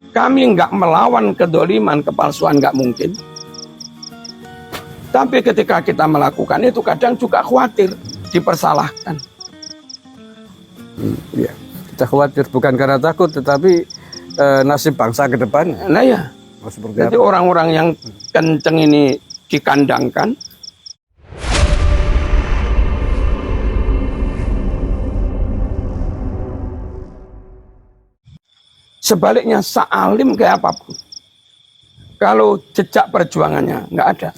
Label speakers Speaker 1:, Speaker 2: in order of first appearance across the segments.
Speaker 1: Kami nggak melawan kedoliman, kepalsuan nggak mungkin. Tapi ketika kita melakukan itu kadang juga khawatir dipersalahkan.
Speaker 2: Ya, kita khawatir bukan karena takut, tetapi nasib bangsa ke depan.
Speaker 1: Nah ya, jadi orang-orang yang kenceng ini dikandangkan. Sebaliknya sealim kayak apapun, kalau jejak perjuangannya nggak ada,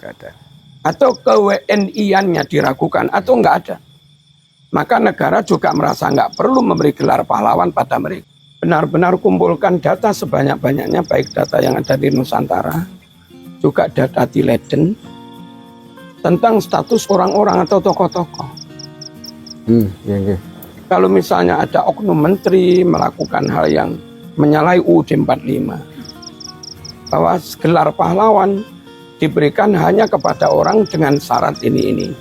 Speaker 1: atau ke-WNI-annya diragukan atau nggak ada, maka negara juga merasa nggak perlu memberi gelar pahlawan pada mereka. Benar-benar kumpulkan data sebanyak-banyaknya, baik data yang ada di Nusantara, juga data di Leiden, tentang status orang-orang atau tokoh-tokoh. Kalau misalnya ada oknum menteri melakukan hal yang menyalahi UUD 45, bahwa gelar pahlawan diberikan hanya kepada orang dengan syarat ini.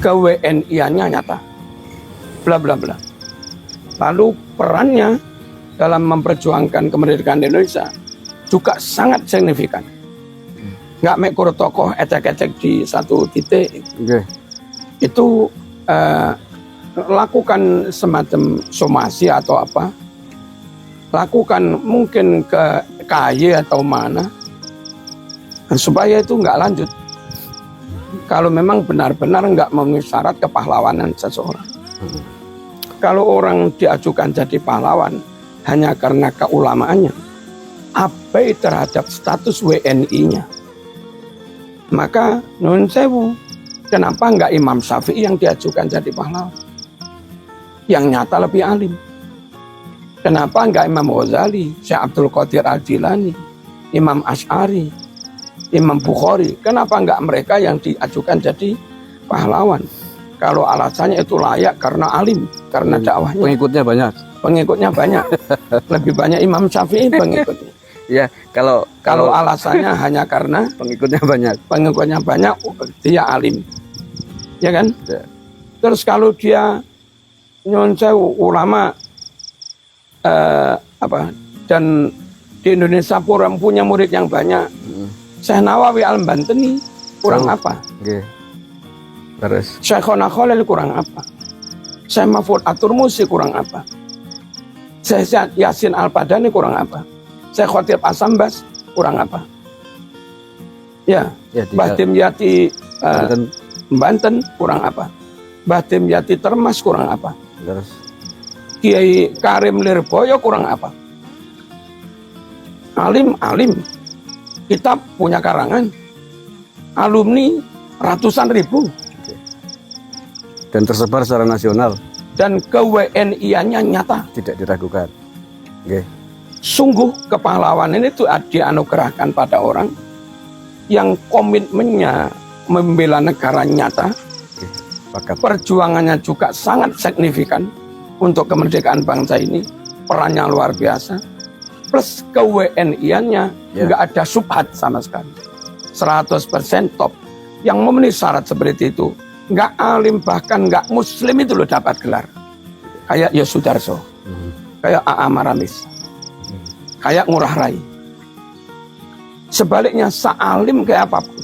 Speaker 1: Ke-WNI-annya nyata, bla bla bla. Lalu perannya dalam memperjuangkan kemerdekaan Indonesia juga sangat signifikan. Nggak mekur tokoh ecek-ecek di satu titik. Itu lakukan semacam somasi atau apa, lakukan mungkin ke KY atau mana, supaya itu nggak lanjut. Kalau memang benar-benar nggak memenuhi syarat kepahlawanan seseorang. Kalau orang diajukan jadi pahlawan hanya karena keulamaannya, abai terhadap status WNI-nya, maka nun sewu, kenapa nggak Imam Syafi'i yang diajukan jadi pahlawan? Yang nyata lebih alim. Kenapa enggak Imam Ghazali, Syekh Abdul Qadir Al-Jilani, Imam Asy'ari, Imam Bukhari? Kenapa enggak mereka yang diajukan jadi pahlawan? Kalau alasannya itu layak karena alim, karena dakwahnya.
Speaker 2: Pengikutnya banyak.
Speaker 1: Pengikutnya banyak. Lebih banyak Imam Syafi'i pengikutnya.
Speaker 2: Ya, kalau
Speaker 1: alasannya hanya karena
Speaker 2: pengikutnya banyak.
Speaker 1: Pengikutnya banyak, dia alim. Ya kan?
Speaker 2: Ya. Terus
Speaker 1: kalau dia nyuwun sewu ulama dan di Indonesia punya murid yang banyak. Syekh Nawawi Al-Bantani kurang apa?
Speaker 2: Terus
Speaker 1: Syekhona Khalil kurang apa? Syekh Mahfud At-Turmusi kurang apa? Syekh Yasin Al-Padani kurang apa? Syekh Khotib Asambas kurang apa? Ya, Mbah Dimyati Banten kurang apa? Mbah Dimyati Termas kurang apa?
Speaker 2: Terus
Speaker 1: Kiai Karim Lirboyo kurang apa? Alim. Kita punya karangan. Alumni ratusan ribu.
Speaker 2: Dan tersebar secara nasional.
Speaker 1: Dan ke-WNI-annya nyata.
Speaker 2: Tidak diragukan.
Speaker 1: Sungguh kepahlawanan itu dianugerahkan pada orang yang komitmennya membela negara nyata. Perjuangannya juga sangat signifikan untuk kemerdekaan bangsa ini, perannya luar biasa. Plus ke-WNI-annya nggak ada subhat sama sekali, 100% top. Yang memenuhi syarat seperti itu, nggak alim bahkan nggak muslim itu loh dapat gelar. Kayak Yosudarso, kayak A.A. Maramis, kayak Ngurah Rai. Sebaliknya sealim kayak apapun,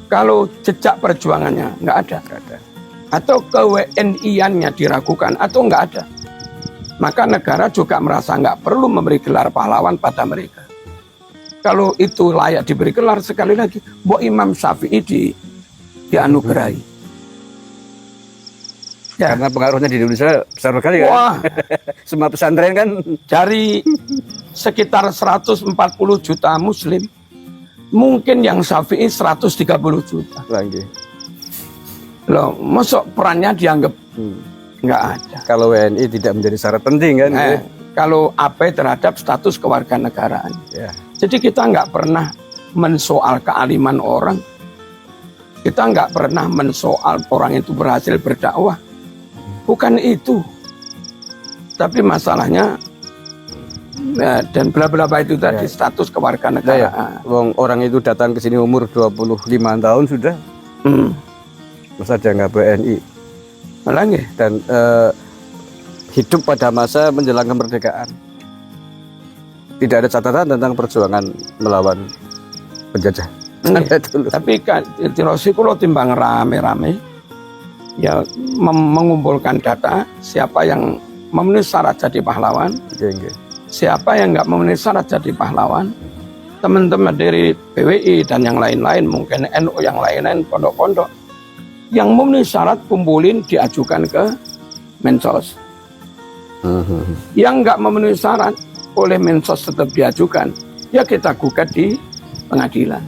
Speaker 1: kalau jejak perjuangannya nggak ada. Atau ke-WNI-annya diragukan atau nggak ada, maka negara juga merasa nggak perlu memberi gelar pahlawan pada mereka. Kalau itu layak diberi gelar, sekali lagi, Mbok Imam Syafi'i dianugerahi.
Speaker 2: Ya. Karena pengaruhnya di Indonesia besar sekali kan.
Speaker 1: Wah,
Speaker 2: semua pesantren kan
Speaker 1: dari sekitar 140 juta muslim, mungkin yang Syafi'i 130 juta.
Speaker 2: Lagi.
Speaker 1: Loh, masuk perannya dianggap nggak ada.
Speaker 2: Kalau WNI tidak menjadi syarat penting kan?
Speaker 1: Kalau abai terhadap status kewarganegaraan.
Speaker 2: Ya.
Speaker 1: Jadi kita nggak pernah mensoal kealiman orang. Kita nggak pernah mensoal orang itu berhasil berdakwah. Bukan itu. Tapi masalahnya dan bla bla bla itu tadi status kewarganegaraan.
Speaker 2: Wong orang itu datang ke sini umur 25 tahun sudah. Masa dia nggak WNI?
Speaker 1: Malah
Speaker 2: dan hidup pada masa menjelang kemerdekaan. tidak ada catatan tentang perjuangan melawan penjajah.
Speaker 1: Nggih. Tapi kan Tirosi kulo timbang rame-rame ya mengumpulkan data siapa yang memenuhi syarat jadi pahlawan, siapa yang nggak memenuhi syarat jadi pahlawan. Teman-teman dari PWI dan yang lain-lain, mungkin NU yang lain-lain, pondok-pondok yang memenuhi syarat kumpulin diajukan ke Mensos. Yang nggak memenuhi syarat oleh Mensos tetap diajukan, ya kita gugat di pengadilan.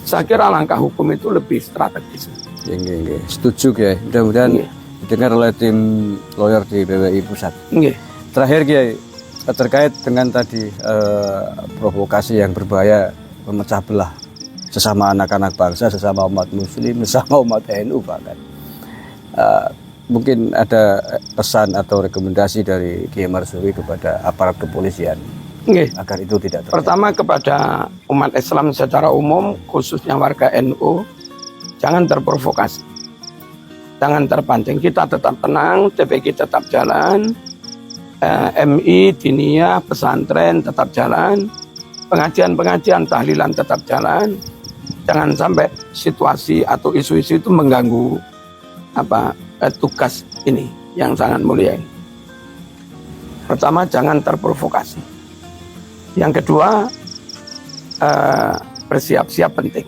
Speaker 1: Saya kira langkah hukum itu lebih strategis.
Speaker 2: Setuju ya. Mudah-mudahan didengar oleh tim lawyer di PWI Pusat. Terakhir Kiai, terkait dengan tadi provokasi yang berbahaya memecah belah sesama anak-anak bangsa, sesama umat muslim, sesama umat NU bahkan. Mungkin ada pesan atau rekomendasi dari Kiai Marsudi kepada aparat kepolisian agar itu tidak terjadi. Pertama kepada umat Islam secara umum, khususnya warga NU, jangan terprovokasi, jangan terpancing. Kita tetap tenang, TPQ tetap jalan, MI, diniyah, pesantren tetap jalan, pengajian-pengajian, tahlilan tetap jalan. Jangan sampai situasi atau isu-isu itu mengganggu tugas ini yang sangat mulia ini. Pertama, jangan terprovokasi. Yang kedua, bersiap-siap penting.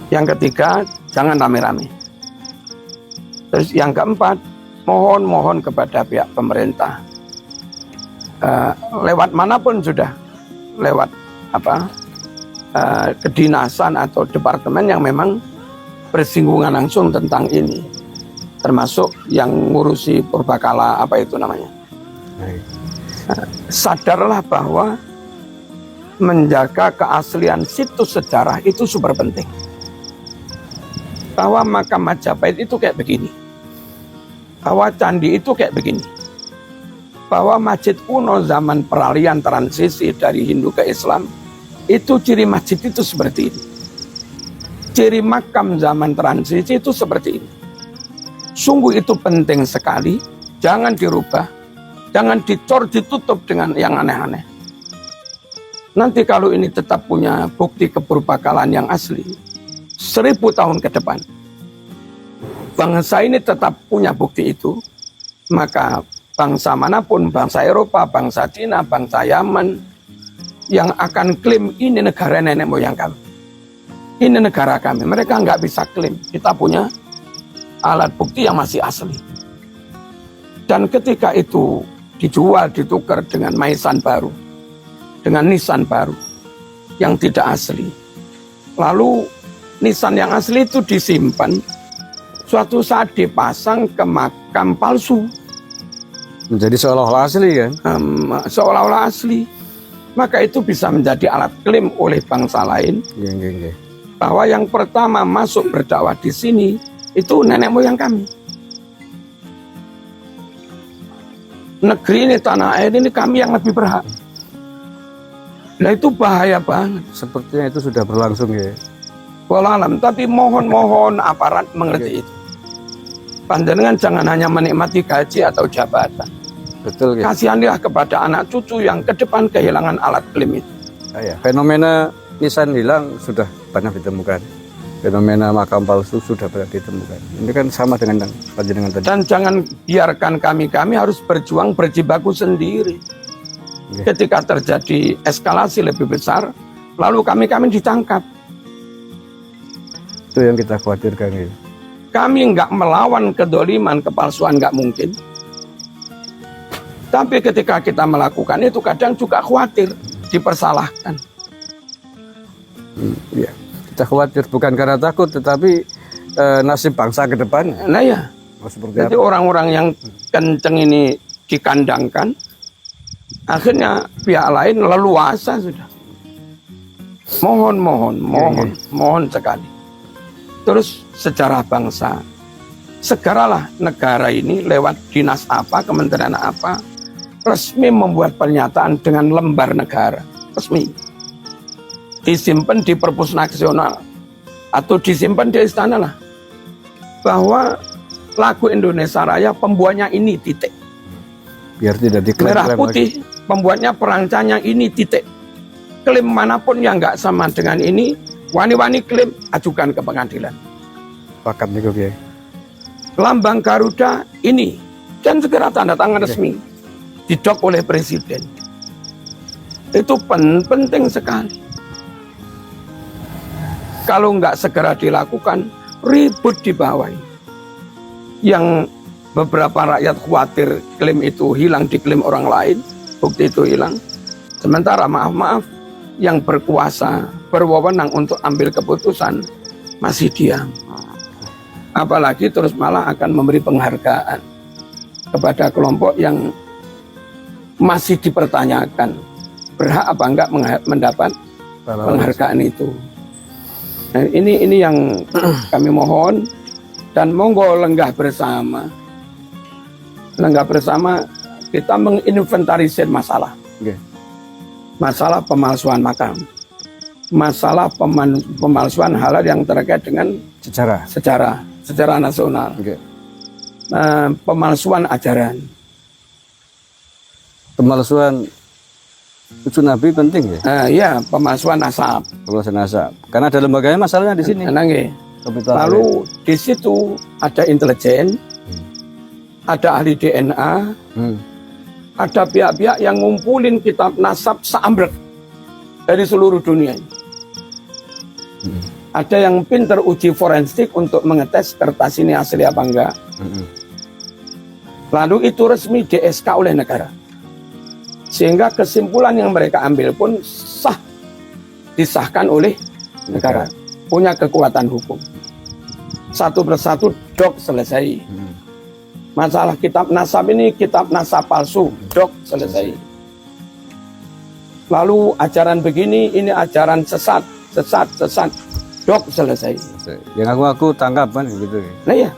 Speaker 2: Yang ketiga, jangan rame-rame. Terus yang keempat, mohon kepada pihak pemerintah, lewat manapun sudah, lewat kedinasan atau departemen yang memang bersinggungan langsung tentang ini, termasuk yang ngurusi purbakala sadarlah bahwa menjaga keaslian situs sejarah itu super penting. Bahwa makam Majapahit itu kayak begini, bahwa candi itu kayak begini, bahwa masjid kuno zaman peralihan transisi dari Hindu ke Islam itu ciri masjid itu seperti ini, ciri makam zaman transisi itu seperti ini. Sungguh itu penting sekali, jangan dirubah, jangan dicor, ditutup dengan yang aneh-aneh. Nanti kalau ini tetap punya bukti kepurbakalaan yang asli, 1000 tahun ke depan, bangsa ini tetap punya bukti itu, maka bangsa manapun, bangsa Eropa, bangsa Cina, bangsa Yaman, yang akan klaim ini negara nenek moyang kami, ini negara kami, mereka nggak bisa klaim. Kita punya alat bukti yang masih asli. Dan ketika itu dijual, ditukar dengan maisan baru, dengan nisan baru yang tidak asli, lalu nisan yang asli itu disimpan, suatu saat dipasang ke makam palsu, menjadi seolah-olah asli kan? Seolah-olah asli. Maka itu bisa menjadi alat klaim oleh bangsa lain bahwa yang pertama masuk berdakwah di sini itu nenek moyang kami. Negeri ini, tanah air ini kami yang lebih berhak. Nah itu bahaya banget. Sepertinya itu sudah berlangsung ya. Wallahualam, tapi mohon aparat mengerti itu. Panjenengan jangan hanya menikmati gaji atau jabatan. Betul. Kasihanlah kepada anak cucu yang ke depan kehilangan alat klaim itu. Fenomena nisan hilang sudah banyak ditemukan. Fenomena makam palsu sudah banyak ditemukan. Ini kan sama dengan panjenengan tadi. Dan jangan biarkan kami harus berjuang berjibaku sendiri. Ketika terjadi eskalasi lebih besar, lalu kami ditangkap. Itu yang kita khawatirkan ya. Kami nggak melawan kedoliman, kepalsuan nggak mungkin. Tapi ketika kita melakukan itu kadang juga khawatir dipersalahkan. Ya, kita khawatir bukan karena takut, tetapi nasib bangsa ke depan. Nah ya, jadi orang-orang yang kenceng ini dikandangkan, akhirnya pihak lain leluasa sudah. Mohon sekali. Terus sejarah bangsa, segeralah negara ini lewat dinas apa, kementerian apa, resmi membuat pernyataan dengan lembar negara resmi, disimpan di Perpus Nasional atau disimpan di istana lah, bahwa lagu Indonesia Raya pembuatnya ini titik, biar tidak diklaim merah putih lagi.
Speaker 1: pembuatnya, perancangnya ini titik. Klaim manapun yang nggak sama dengan ini, wani-wani klaim, ajukan ke pengadilan.
Speaker 3: Pakat niku Kiai.
Speaker 1: Lambang Garuda ini, dan segera tanda tangan resmi, didok oleh Presiden. Itu penting sekali. Kalau nggak segera dilakukan, ribut di bawah ini. Yang beberapa rakyat khawatir klaim itu hilang, diklaim orang lain, bukti itu hilang. Sementara maaf-maaf, yang berkuasa, berwenang untuk ambil keputusan, masih diam. Apalagi terus malah akan memberi penghargaan kepada kelompok yang masih dipertanyakan berhak apa enggak mendapat penghargaan itu. Nah, ini yang kami mohon, dan monggo lenggah bersama. Lenggah bersama kita menginventarisir masalah.
Speaker 3: Okay.
Speaker 1: Masalah pemalsuan makam. Masalah pemalsuan hal yang terkait dengan sejarah nasional.
Speaker 3: Okay.
Speaker 1: Pemalsuan ajaran.
Speaker 3: Pemalsuan usul Nabi penting ya?
Speaker 1: Iya, pemalsuan nasab.
Speaker 3: Pemalsuan nasab. Karena ada lembaganya masalahnya di sini.
Speaker 1: Lalu di situ ada intelijen, ada ahli DNA, ada pihak-pihak yang ngumpulin kitab nasab seambrek dari seluruh dunia. Ada yang pinter uji forensik untuk mengetes kertas ini asli apa enggak. Lalu itu resmi di SK oleh negara. Sehingga kesimpulan yang mereka ambil pun sah, disahkan oleh negara. Punya kekuatan hukum. Satu persatu dok selesai. Masalah kitab nasab ini kitab nasab palsu, dok selesai. Lalu ajaran begini, ini ajaran sesat, dok selesai.
Speaker 3: Yang aku tangkap kan gitu.
Speaker 1: Nah ya,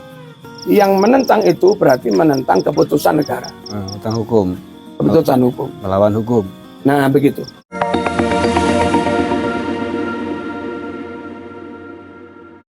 Speaker 1: yang menentang itu berarti menentang keputusan negara.
Speaker 3: Tentang hukum.
Speaker 1: Keputusan hukum.
Speaker 3: Melawan hukum.
Speaker 1: Nah begitu.